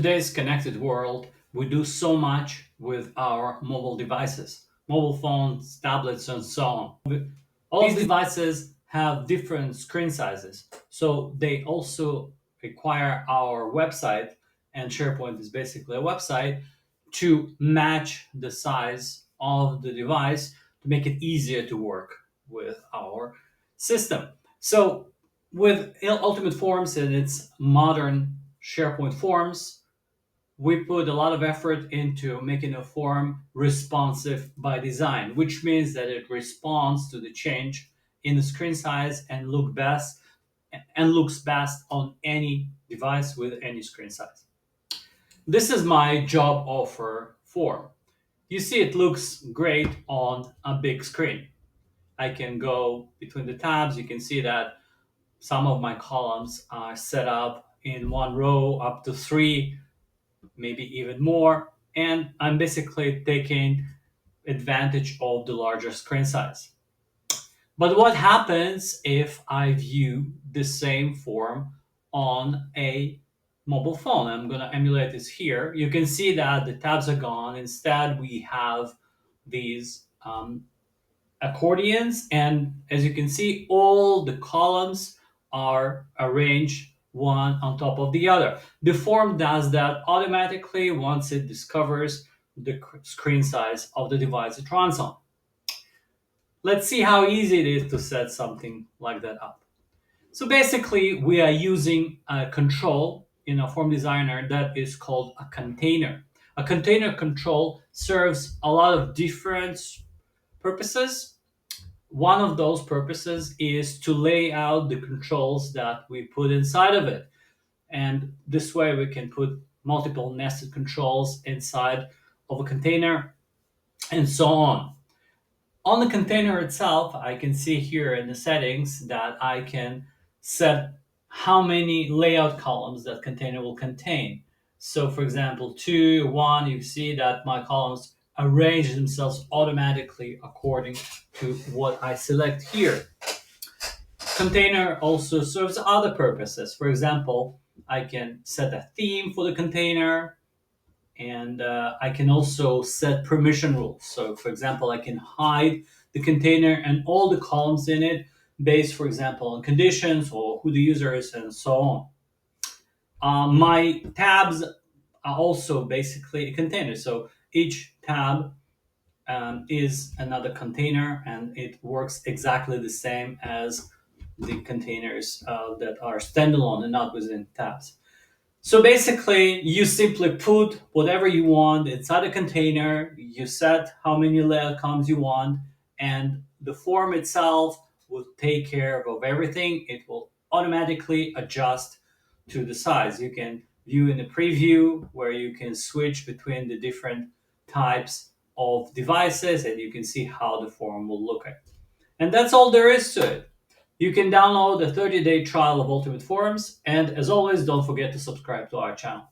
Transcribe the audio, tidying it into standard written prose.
today's connected world, we do so much with our mobile devices, mobile phones, tablets, and so on. All these devices have different screen sizes, so they also require our website, and SharePoint is basically a website, to match the size of the device to make it easier to work with our system. So, with Ultimate Forms and its modern SharePoint forms, we put a lot of effort into making a form responsive by design, which means that it responds to the change in the screen size and looks best on any device with any screen size. This is my job offer form. You see, it looks great on a big screen. I can go between the tabs. You can see that some of my columns are set up in one row up to three, maybe even more. And I'm basically taking advantage of the larger screen size. But what happens if I view the same form on a mobile phone? I'm going to emulate this here. You can see that the tabs are gone. Instead, we have these accordions, and as you can see, all the columns are arranged one on top of the other. The form does that automatically once it discovers the screen size of the device it runs on. Let's see how easy it is to set something like that up. So basically, we are using a control in a form designer that is called a container. A container control serves a lot of different purposes. One of those purposes is to lay out the controls that we put inside of it. And this way we can put multiple nested controls inside of a container and so on. On the container itself, I can see here in the settings that I can set how many layout columns that container will contain. So for example, 2, 1, you see that my columns arrange themselves automatically according to what I select here. Container also serves other purposes. For example, I can set a theme for the container, and I can also set permission rules. So for example, I can hide the container and all the columns in it based, for example, on conditions or who the user is and so on. My tabs are also basically a container. So each tab is another container, and it works exactly the same as the containers that are standalone and not within tabs. So basically, you simply put whatever you want inside a container, you set how many layout columns you want, and the form itself will take care of everything. It will automatically adjust to the size. You can view in the preview where you can switch between the different types of devices, and you can see how the form will look like. And that's all there is to it. You can download the 30-day trial of Ultimate Forms, and as always, don't forget to subscribe to our channel.